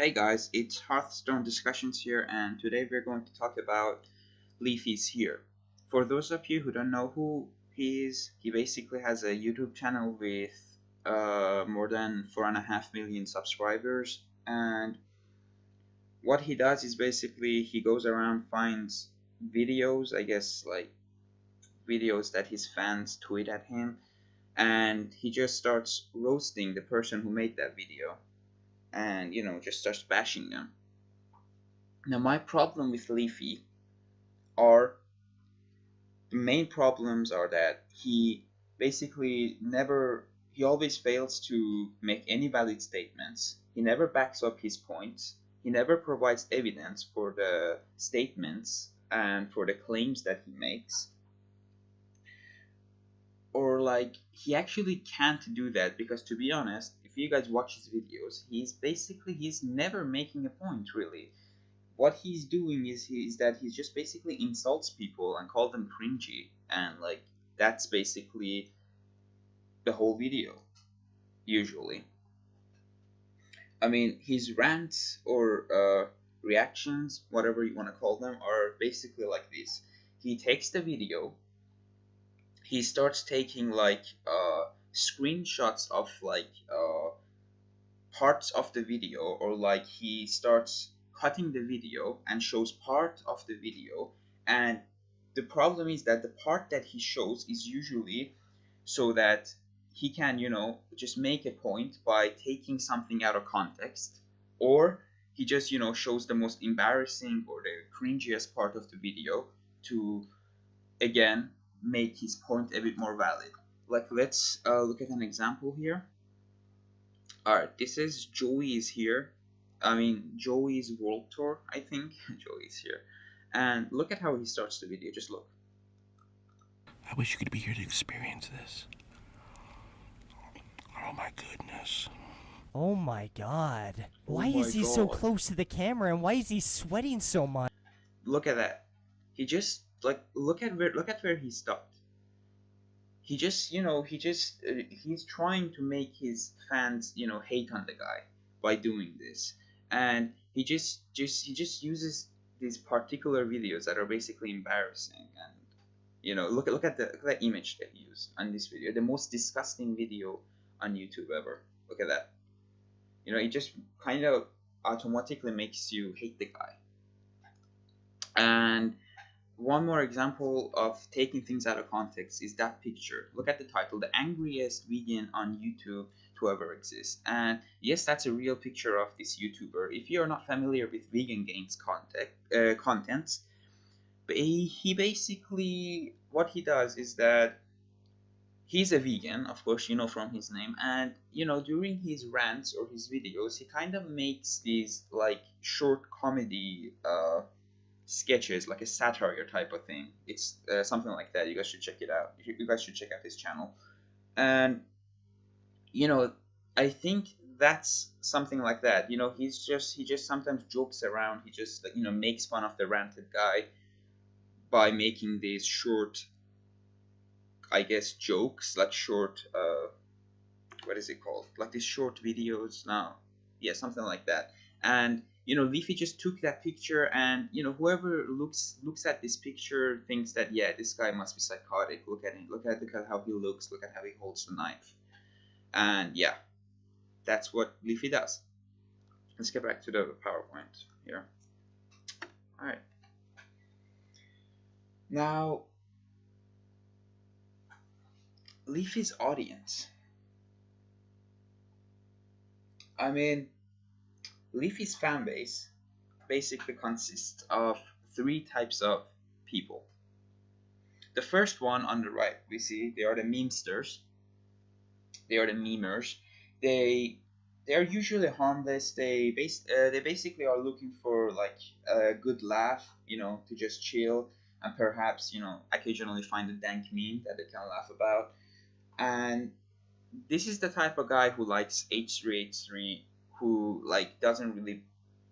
Hey guys, it's Hearthstone Discussions here, and today we're going to talk about Leafyishere. For those of you who don't know who he is, he basically has a YouTube channel with more than 4.5 million subscribers, and what he does is basically he goes around, finds videos, I guess like videos that his fans tweet at him, and he just starts roasting the person who made that video, and just starts bashing them. Now, my problem with Leafy are the main problems are that he basically never, he always fails to make any valid statements. He never backs up his points. He never provides evidence for the statements and for the claims that he makes. Or like, he actually can't do that because, to be honest, if you guys watch his videos, he's never making a point really. What he's doing is that he just basically insults people and call them cringy, and like that's basically the whole video usually. I mean, his rants or reactions, whatever you want to call them, are basically like this. He takes the video, he starts taking like screenshots of like parts of the video, or like he starts cutting the video and shows part of the video. And the problem is that the part that he shows is usually so that he can just make a point by taking something out of context, or he just shows the most embarrassing or the cringiest part of the video to again make his point a bit more valid. Like, let's look at an example here. Alright, this is Joey's here. I mean, Joey's World Tour, I think. Joey's here. And look at how he starts the video. Just look. I wish you could be here to experience this. Oh my goodness. Oh my god. Why my is he so God. close to the camera and why is he sweating so much? Look at that. He just like look at where he stopped. He just he's trying to make his fans hate on the guy by doing this, and he just uses these particular videos that are basically embarrassing. And look at the image that he used on this video, the most disgusting video on YouTube ever. Look at that. It just kind of automatically makes you hate the guy. And one more example of taking things out of context is that picture. Look at the title, The Angriest Vegan on YouTube to Ever Exist. And yes, that's a real picture of this YouTuber. If you're not familiar with vegan gains content, but he basically, what he does is that he's a vegan, of course, from his name. And during his rants or his videos, he kind of makes these like short comedy sketches, like a satire type of thing. It's something like that. You guys should check it out. You guys should check out his channel. And I think that's something like that. He just sometimes jokes around. He just makes fun of the ranted guy by making these short, I guess, jokes, like short what is it called, like these short videos now. Yeah, something like that. And Leafy just took that picture, and whoever looks at this picture thinks that, yeah, this guy must be psychotic. Look at him. Look at how he looks. Look at how he holds the knife. And yeah, that's what Leafy does. Let's get back to the PowerPoint here. All right. Now, Leafy's audience. I mean, Leafy's fan base basically consists of three types of people. The first one on the right, we see they are the memesters. They are the memers. They are usually harmless. They basically are looking for like a good laugh, to just chill, and perhaps occasionally find a dank meme that they can laugh about. And this is the type of guy who likes H3H3, who like doesn't really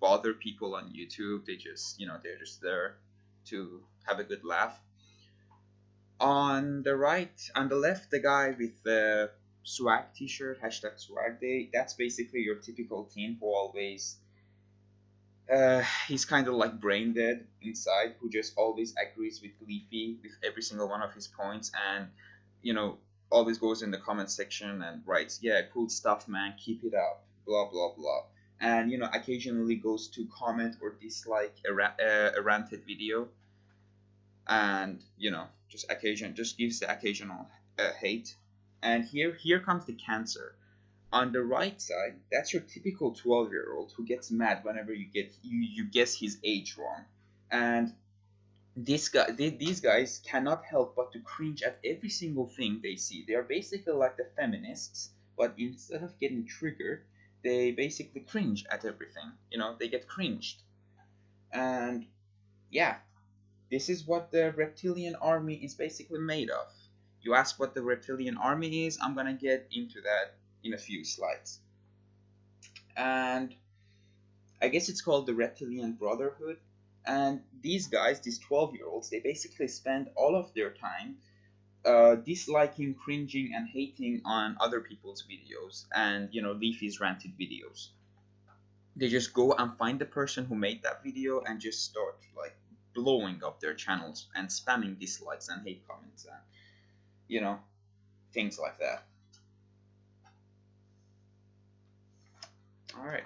bother people on YouTube. They just they're just there to have a good laugh. On the left, the guy with the swag t-shirt, hashtag swag day, that's basically your typical teen who always He's kind of like brain dead inside, who just always agrees with Leafy with every single one of his points, and you know always goes in the comment section and writes, "Yeah, cool stuff, man. Keep it up." Blah blah blah, and occasionally goes to comment or dislike a ranted video, and just gives the occasional hate. And here comes the cancer. On the right side, that's your typical 12-year-old who gets mad whenever you guess his age wrong. And these guys cannot help but to cringe at every single thing they see. They are basically like the feminists, but instead of getting triggered, they basically cringe at everything. They get cringed. And yeah, this is what the reptilian army is basically made of. You ask what the reptilian army is, I'm gonna get into that in a few slides. And I guess it's called the Reptilian Brotherhood. And these guys, these 12-year-olds, they basically spend all of their time disliking, cringing, and hating on other people's videos and, Leafy's ranted videos. They just go and find the person who made that video and just start like blowing up their channels and spamming dislikes and hate comments and, things like that. All right.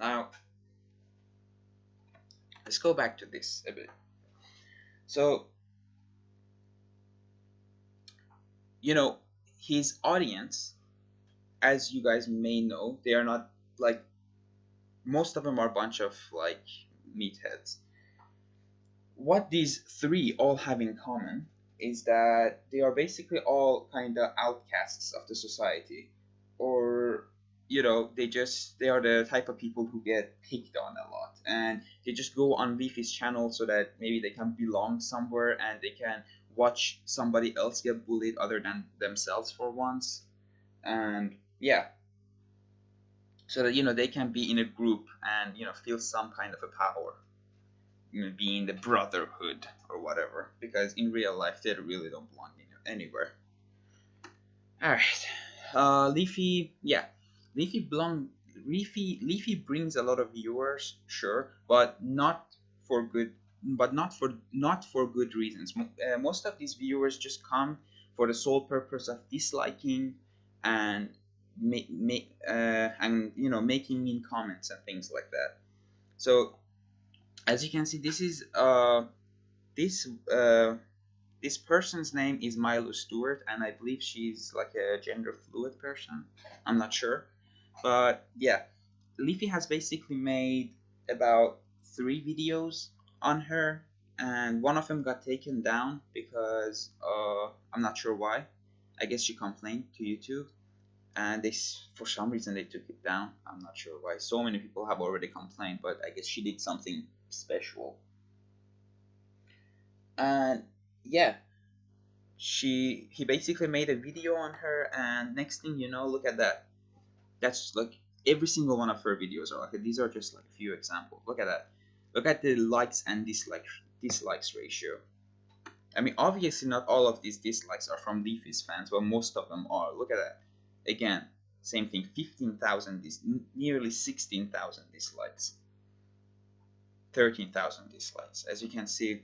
Now, let's go back to this a bit. So, his audience, as you guys may know, they are not like, most of them are a bunch of like meatheads. What these three all have in common is that they are basically all kind of outcasts of the society, or they are the type of people who get picked on a lot, and they just go on Leafy's channel so that maybe they can belong somewhere and they can watch somebody else get bullied other than themselves for once. And yeah, so that they can be in a group and feel some kind of a power, being the brotherhood or whatever, because in real life they really don't belong anywhere. All right. Leafy, yeah, Leafy belong. Leafy brings a lot of viewers, sure, but not for good. But not for good reasons. Most of these viewers just come for the sole purpose of disliking and making mean comments and things like that. So as you can see, this this person's name is Milo Stewart, and I believe she's like a gender fluid person. I'm not sure, but yeah, Leafy has basically made about 3 videos on her, and one of them got taken down because I'm not sure why. I guess she complained to YouTube, and for some reason they took it down. I'm not sure why. So many people have already complained, but I guess she did something special. And yeah, he basically made a video on her, and next thing you know, look at that. That's like every single one of her videos are like, these are just like a few examples. Look at that. Look at the likes and dislikes ratio. I mean, obviously not all of these dislikes are from Leafy's fans, but most of them are. Look at that. Again, same thing. 15,000 nearly 16,000 dislikes. 13,000 dislikes. As you can see,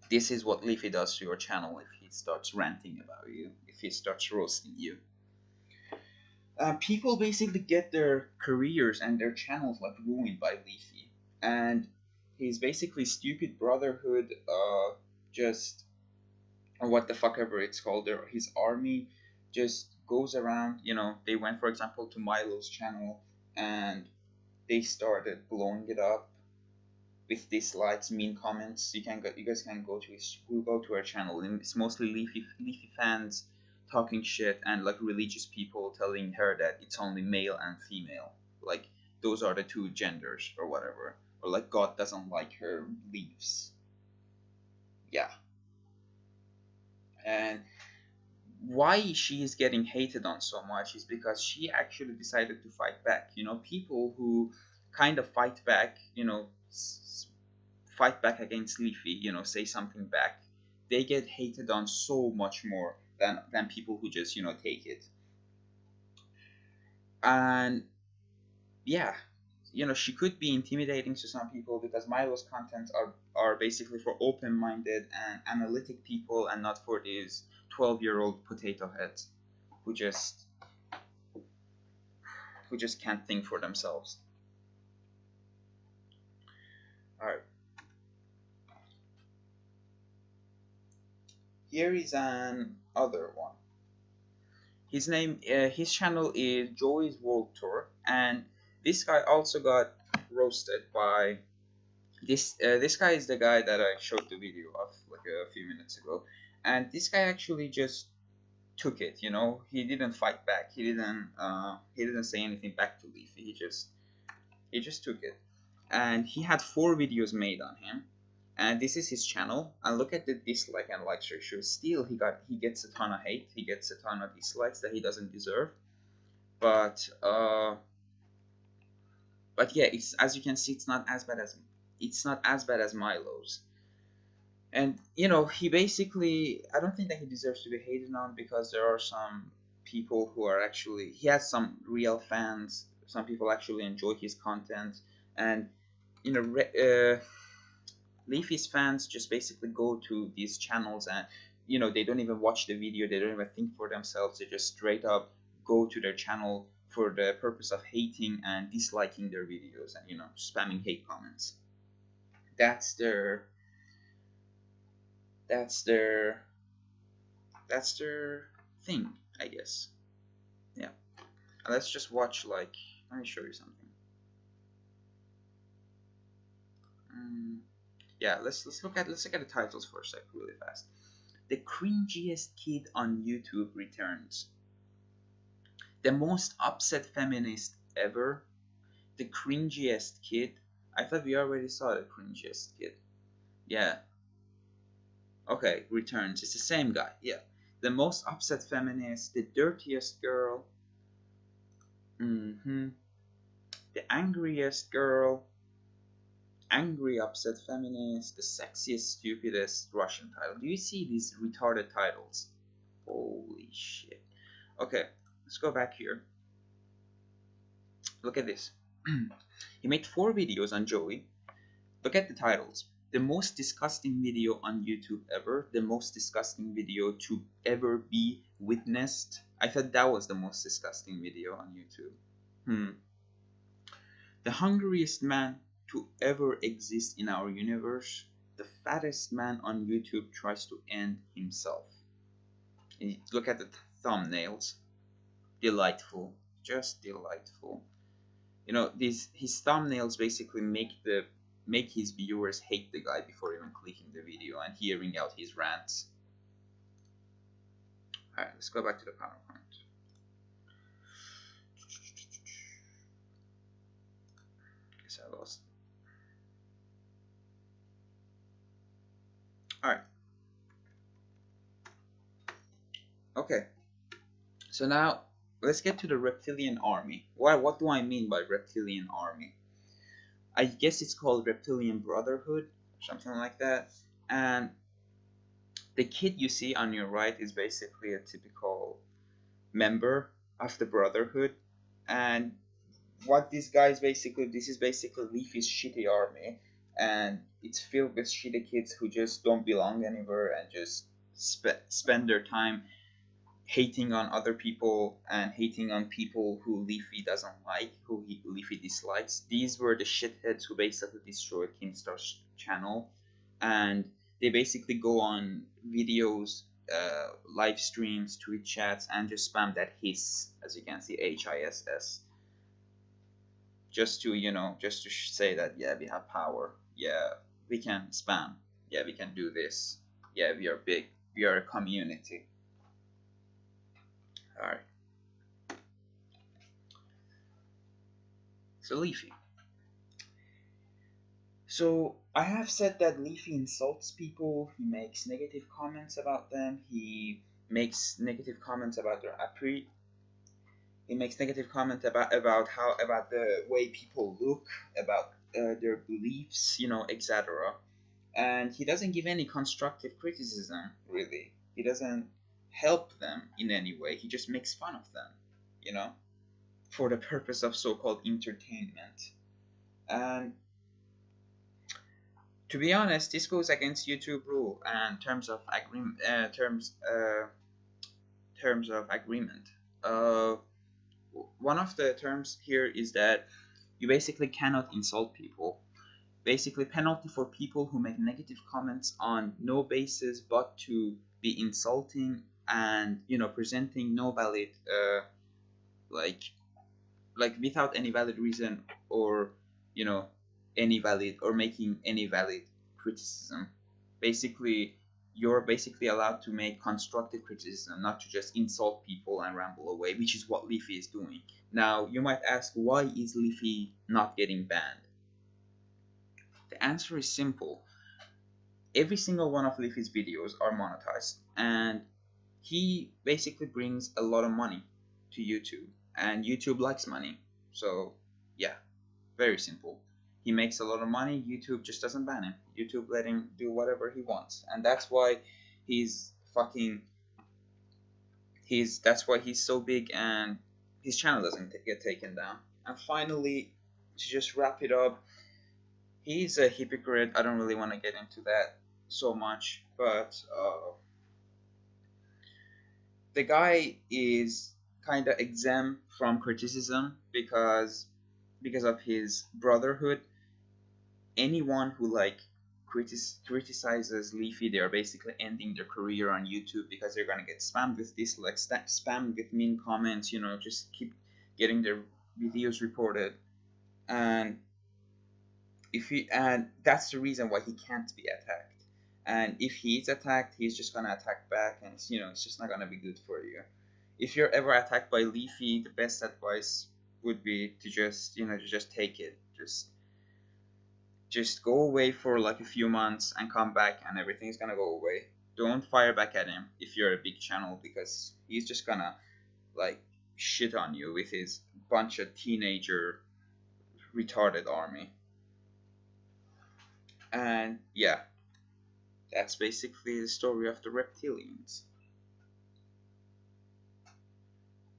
this is what Leafy does to your channel if he starts ranting about you, if he starts roasting you. People basically get their careers and their channels like ruined by Leafy, and his basically stupid brotherhood, just or what the fuck ever it's called, his army just goes around. They went, for example, to Milo's channel and they started blowing it up with dislikes, mean comments. You guys can go to our channel, and it's mostly Leafy fans talking shit, and like religious people telling her that it's only male and female, like those are the two genders or whatever, or like God doesn't like her beliefs. Yeah. And why she is getting hated on so much is because she actually decided to fight back. People who kind of fight back, fight back against Leafy, say something back, they get hated on so much more than people who just take it. And yeah, you know, she could be intimidating to some people because Milo's contents are basically for open-minded and analytic people, and not for these 12-year-old potato heads who just can't think for themselves. All right. Here is an other one. His channel is Joey's World Tour, and this guy also got roasted by this guy is the guy that I showed the video of like a few minutes ago, and this guy actually just took it. You know, he didn't fight back. He didn't say anything back to Leafy. He just took it, and he had 4 videos made on him, and this is his channel. And look at the dislike and likes ratio. Still, he gets a ton of hate. He gets a ton of dislikes that he doesn't deserve. But yeah, it's, as you can see, it's not as bad as Milo's. And you know, he basically, I don't think that he deserves to be hated on, because there are some people who are actually, he has some real fans. Some people actually enjoy his content, and you know, Leafy's fans just basically go to these channels, and you know, they don't even watch the video, they don't even think for themselves, they just straight up go to their channel for the purpose of hating and disliking their videos, and you know, spamming hate comments. That's their thing, I guess. Yeah. Let's just watch, like, let me show you something. Yeah, let's look at the titles for a sec, really fast. The cringiest kid on YouTube returns. The most upset feminist ever. The cringiest kid. I thought we already saw the cringiest kid. Yeah. Okay, returns. It's the same guy. Yeah. The most upset feminist. The dirtiest girl. The angriest girl. Angry upset feminist. The sexiest stupidest Russian title. Do you see these retarded titles? Holy shit. Okay, let's go back here. Look at this. He made 4 videos on Joey. Look at the titles. The most disgusting video on YouTube ever. The most disgusting video to ever be witnessed. I thought that was the most disgusting video on YouTube. The hungriest man to ever exist in our universe. The fattest man on YouTube tries to end himself. And look at the thumbnails. Delightful. Just delightful. You know, his thumbnails basically make his viewers hate the guy before even clicking the video and hearing out his rants. Alright, let's go back to the PowerPoint. Guess I lost. Alright. Okay. So now let's get to the reptilian army. What do I mean by reptilian army? I guess it's called Reptilian Brotherhood, something like that. And the kid you see on your right is basically a typical member of the Brotherhood. And what this is basically Leafy's shitty army, and it's filled with shitty kids who just don't belong anywhere and just spend their time hating on other people and hating on people who Leafy doesn't like, who Leafy dislikes. These were the shitheads who basically destroyed Keemstar's channel, and they basically go on videos, live streams, Twitch chats, and just spam that hiss, as you can see, HISS, just to, you know, just to say that, yeah, we have power, yeah, we can spam, yeah, we can do this, yeah, we are big, we are a community. Alright. So Leafy. So I have said that Leafy insults people, he makes negative comments about them, he makes negative comments about their he makes negative comments about the way people look, about their beliefs, you know, etc. And he doesn't give any constructive criticism, really. He doesn't help them in any way. He just makes fun of them, you know, for the purpose of so-called entertainment. And to be honest, this goes against YouTube rule and terms of agreement. Uh, One of the terms here is that you basically cannot insult people. Basically, penalty for people who make negative comments on no basis but to be insulting and presenting no valid like without any valid reason, or you know any valid, or making any valid criticism. Basically, you're basically allowed to make constructive criticism, not to just insult people and ramble away, which is what Leafy is doing. Now you might ask, why is Leafy not getting banned? The answer is simple. Every single one of Leafy's videos are monetized, and he basically brings a lot of money to YouTube, and YouTube likes money. So yeah, very simple. He makes a lot of money. YouTube just doesn't ban him. YouTube let him do whatever he wants, and that's why he's fucking that's why he's so big, and his channel doesn't get taken down. And finally, to just wrap it up, he's a hypocrite. I don't really want to get into that so much, but the guy is kind of exempt from criticism because of his brotherhood. Anyone who criticizes Leafy, they are basically ending their career on YouTube, because they're gonna get spammed with dislikes, spammed with mean comments. Just keep getting their videos reported, and that's the reason why he can't be attacked. And if he's attacked, he's just gonna attack back, and it's just not gonna be good for you. If you're ever attacked by Leafy, the best advice would be to just take it. Just go away for like a few months and come back, and everything's gonna go away. Don't fire back at him if you're a big channel, because he's just gonna shit on you with his bunch of teenager retarded army. And yeah, that's basically the story of the reptilians.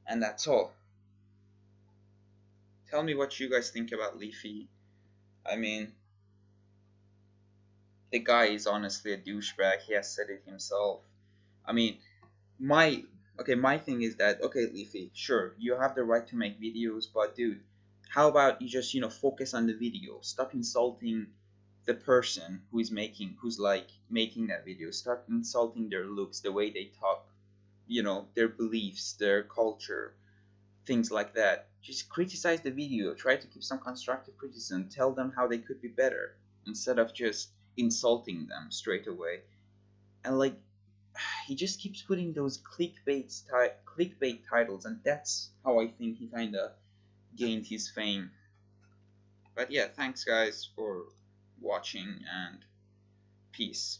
And that's all. Tell me what you guys think about Leafy. I mean, the guy is honestly a douchebag. He has said it himself. I mean, my thing is that, okay, Leafy, sure, you have the right to make videos, but dude, how about you just focus on the video? Stop insulting the person who's making that video. Start insulting their looks, the way they talk, their beliefs, their culture, things like that. Just criticize the video. Try to give some constructive criticism. Tell them how they could be better, instead of just insulting them straight away. And he just keeps putting those clickbait titles, and that's how I think he kind of gained his fame. But yeah, thanks guys for watching, and peace.